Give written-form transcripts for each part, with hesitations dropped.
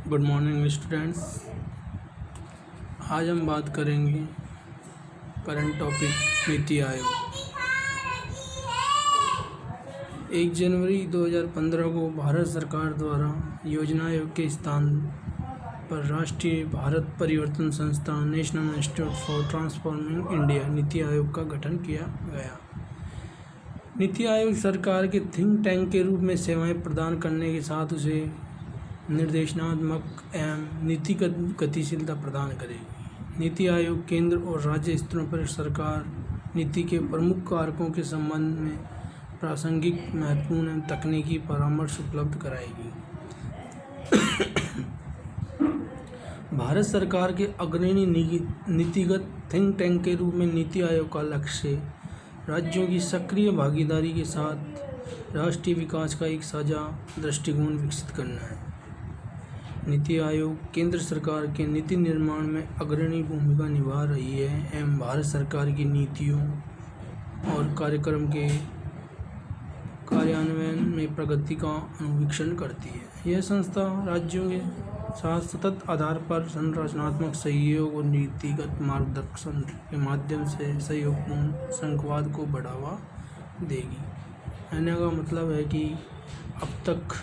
Good morning students. आज हम बात करेंगे करंट टॉपिक नीति आयोग। 1 जनवरी 2015 को भारत सरकार द्वारा योजना आयोग के स्थान पर राष्ट्रीय भारत परिवर्तन संस्थान national institute for transforming India NITI Aayog का गठन किया गया। नीति आयोग सरकार के थिंक टैंक के रूप में सेवाएं प्रदान करने के साथ उसे निर्देशनात्मक एवं नीतिगत गतिशीलता प्रदान करेगी। नीति आयोग केंद्र और राज्य स्तरों पर सरकार नीति के प्रमुख कारकों के संबंध में प्रासंगिक महत्वपूर्ण एवं तकनीकी परामर्श उपलब्ध कराएगी। भारत सरकार के अग्रणी नीतिगत थिंक टैंक के रूप में नीति आयोग का लक्ष्य राज्यों की सक्रिय भागीदारी के साथ राष्ट्रीय विकास का एक साझा दृष्टिकोण विकसित करना है। नीति आयोग केंद्र सरकार के नीति निर्माण में अग्रणी भूमिका निभा रही है एवं भारत सरकार की नीतियों और कार्यक्रम के कार्यान्वयन में प्रगति का अनुवीक्षण करती है। यह संस्था राज्यों के साथ सतत आधार पर संरचनात्मक सहयोग और नीतिगत मार्गदर्शन के माध्यम से सहयोगपूर्ण संघवाद को बढ़ावा देगी। कहने का मतलब है कि अब तक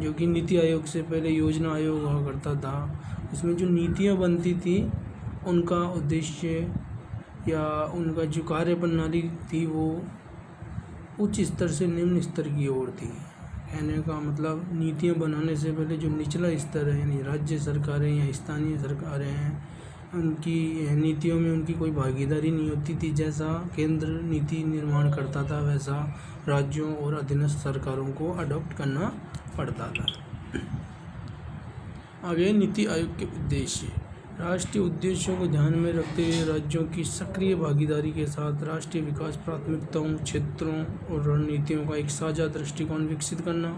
जो कि नीति आयोग से पहले योजना आयोग हुआ करता था, उसमें जो नीतियाँ बनती थी उनका उद्देश्य या उनका जो कार्य प्रणाली थी वो उच्च स्तर से निम्न स्तर की ओर थी। कहने का मतलब नीतियाँ बनाने से पहले जो निचला स्तर है यानी राज्य सरकारें या स्थानीय सरकारें हैं, उनकी नीतियों में उनकी कोई भागीदारी नहीं होती थी। जैसा केंद्र नीति निर्माण करता था वैसा राज्यों और अधीनस्थ सरकारों को अडॉप्ट करना पड़ता था। आगे नीति आयोग के उद्देश्य। राष्ट्रीय उद्देश्यों को ध्यान में रखते हुए राज्यों की सक्रिय भागीदारी के साथ राष्ट्रीय विकास प्राथमिकताओं, क्षेत्रों और रणनीतियों का एक साझा दृष्टिकोण विकसित करना।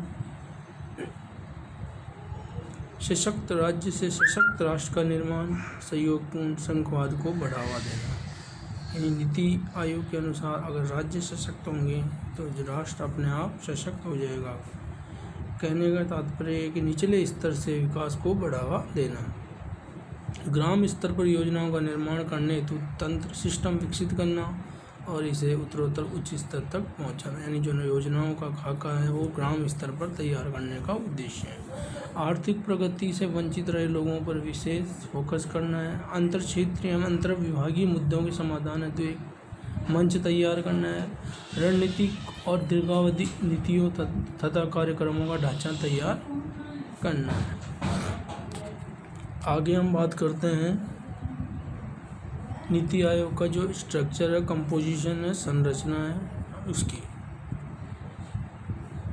सशक्त राज्य से सशक्त राष्ट्र का निर्माण, सहयोगपूर्ण संघवाद को बढ़ावा देना। यानी नीति आयोग के अनुसार अगर राज्य सशक्त होंगे तो राष्ट्र अपने आप सशक्त हो जाएगा। कहने का तात्पर्य है कि निचले स्तर से विकास को बढ़ावा देना। ग्राम स्तर पर योजनाओं का निर्माण करने हेतु तंत्र सिस्टम विकसित करना और इसे उत्तरोत्तर उच्च स्तर तक पहुंचाना। यानी जो योजनाओं का खाका है वो ग्राम स्तर पर तैयार करने का उद्देश्य है। आर्थिक प्रगति से वंचित रहे लोगों पर विशेष फोकस करना है। अंतर क्षेत्रीय एवं अंतर विभागीय मुद्दों के समाधान हेतु एक मंच तैयार करना है। रणनीतिक और दीर्घावधि नीतियों तथा कार्यक्रमों का ढांचा तैयार करना है। आगे हम बात करते हैं नीति आयोग का जो स्ट्रक्चर है, कंपोजिशन है, संरचना है उसकी।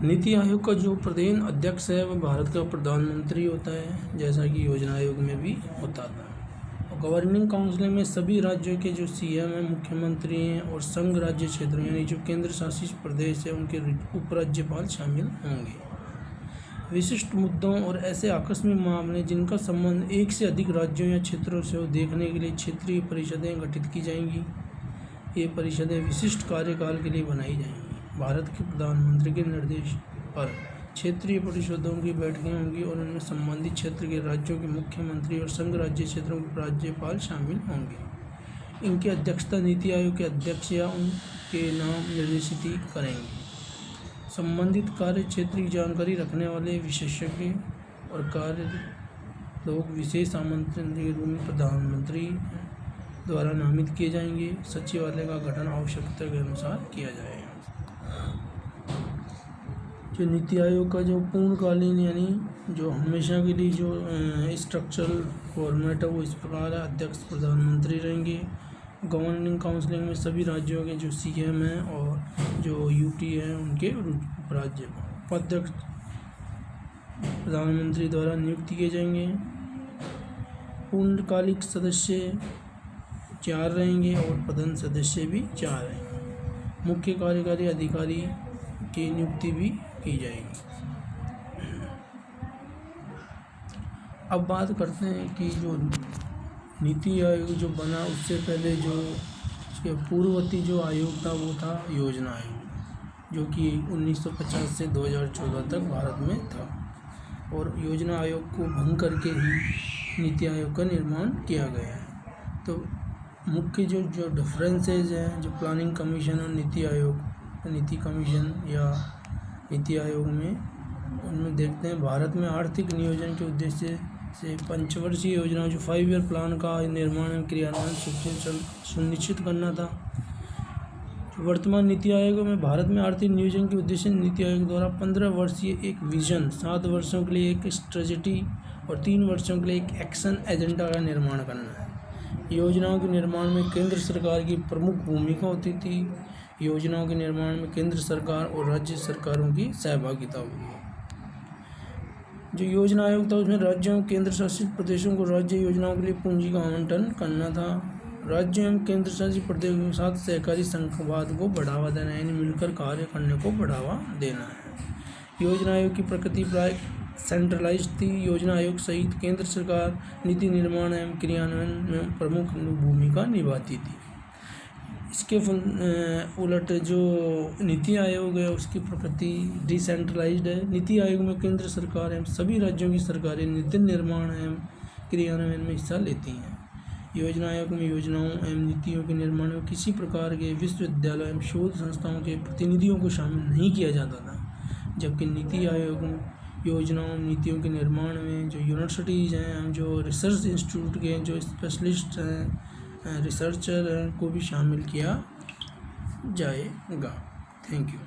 नीति आयोग का जो प्रधान अध्यक्ष है वह भारत का प्रधानमंत्री होता है, जैसा कि योजना आयोग में भी होता था। गवर्निंग काउंसिल में सभी राज्यों के जो सीएम हैं, मुख्यमंत्री हैं और संघ राज्य क्षेत्र यानी जो केंद्र शासित प्रदेश है उनके उपराज्यपाल शामिल होंगे। विशिष्ट मुद्दों और ऐसे आकस्मिक मामले जिनका संबंध एक से अधिक राज्यों या क्षेत्रों से हो देखने के लिए क्षेत्रीय परिषदें गठित की जाएंगी। ये परिषदें विशिष्ट कार्यकाल के लिए बनाई जाएंगी। भारत के प्रधानमंत्री के निर्देश पर क्षेत्रीय परिषदों की बैठकें होंगी और उनमें संबंधित क्षेत्र के राज्यों के मुख्यमंत्री और संघ राज्य क्षेत्रों के राज्यपाल शामिल होंगे। इनकी अध्यक्षता नीति आयोग के अध्यक्ष या उनके नाम निर्देशित करेंगे। संबंधित कार्य क्षेत्र की जानकारी रखने वाले विशेषज्ञ और कार्य लोग विशेष आमंत्रण के रूप में प्रधानमंत्री द्वारा नामित किए जाएंगे। सचिवालय का गठन आवश्यकता के अनुसार किया जाएगा। जो नीति आयोग का जो पूर्णकालीन यानी जो हमेशा के लिए जो स्ट्रक्चरल फॉर्मेट है वो इस प्रकार है। अध्यक्ष प्रधानमंत्री रहेंगे। गवर्निंग काउंसिल में सभी राज्यों के जो सीएम हैं और जो यूटी हैं उनके उपराज्यपाल। उपाध्यक्ष प्रधानमंत्री द्वारा नियुक्त किए जाएंगे। पूर्णकालिक सदस्य 4 रहेंगे और प्रधान सदस्य भी 4 रहेंगे। मुख्य कार्यकारी अधिकारी की नियुक्ति भी की जाएगी। अब बात करते हैं कि जो नीति आयोग जो बना उससे पहले जो उसके पूर्ववर्ती जो आयोग था वो था योजना आयोग, जो कि 1950 से 2014 तक भारत में था। और योजना आयोग को भंग करके ही नीति आयोग का निर्माण किया गया है। तो मुख्य जो डिफरेंसेस हैं जो प्लानिंग कमीशन और नीति कमीशन या नीति आयोग में, उनमें देखते हैं भारत में आर्थिक नियोजन के उद्देश्य से पंचवर्षीय योजना जो 5 ईयर प्लान का निर्माण एवं क्रियान्वयन सुनिश्चित करना था। वर्तमान नीति आयोग में भारत में आर्थिक नियोजन के उद्देश्य नीति आयोग द्वारा 15 वर्षीय एक विजन, 7 वर्षों के लिए एक स्ट्रेटजी और 3 वर्षों के लिए एक एक्शन एजेंडा का निर्माण करना है। योजनाओं के निर्माण में केंद्र सरकार की प्रमुख भूमिका होती थी। योजनाओं के निर्माण में केंद्र सरकार और राज्य सरकारों की सहभागिता होगी। जो योजना आयोग था उसमें राज्यों एवं केंद्र शासित प्रदेशों को राज्य योजनाओं के लिए पूंजी का आवंटन करना था। राज्यों एवं केंद्र शासित प्रदेशों के साथ सहकारी संघवाद को बढ़ावा देना, यानी मिलकर कार्य करने को बढ़ावा देना है। योजना आयोग की प्रकृति प्राय सेंट्रलाइज्ड थी। योजना आयोग सहित केंद्र सरकार नीति निर्माण एवं क्रियान्वयन में प्रमुख भूमिका निभाती थी। इसके उलट जो नीति आयोग है उसकी प्रकृति डिसेंट्रलाइज्ड है। नीति आयोग में केंद्र सरकार एवं सभी राज्यों की सरकारें नीति निर्माण एवं क्रियान्वयन में हिस्सा लेती हैं। योजना आयोग में योजनाओं एवं नीतियों के निर्माण में किसी प्रकार के विश्वविद्यालय एवं शोध संस्थाओं के प्रतिनिधियों को शामिल नहीं किया जाता था, जबकि नीति आयोग में योजनाओं नीतियों के निर्माण में जो यूनिवर्सिटीज़ हैं, जो रिसर्च इंस्टीट्यूट के जो स्पेशलिस्ट हैं, रिसर्चर को भी शामिल किया जाएगा। Thank you.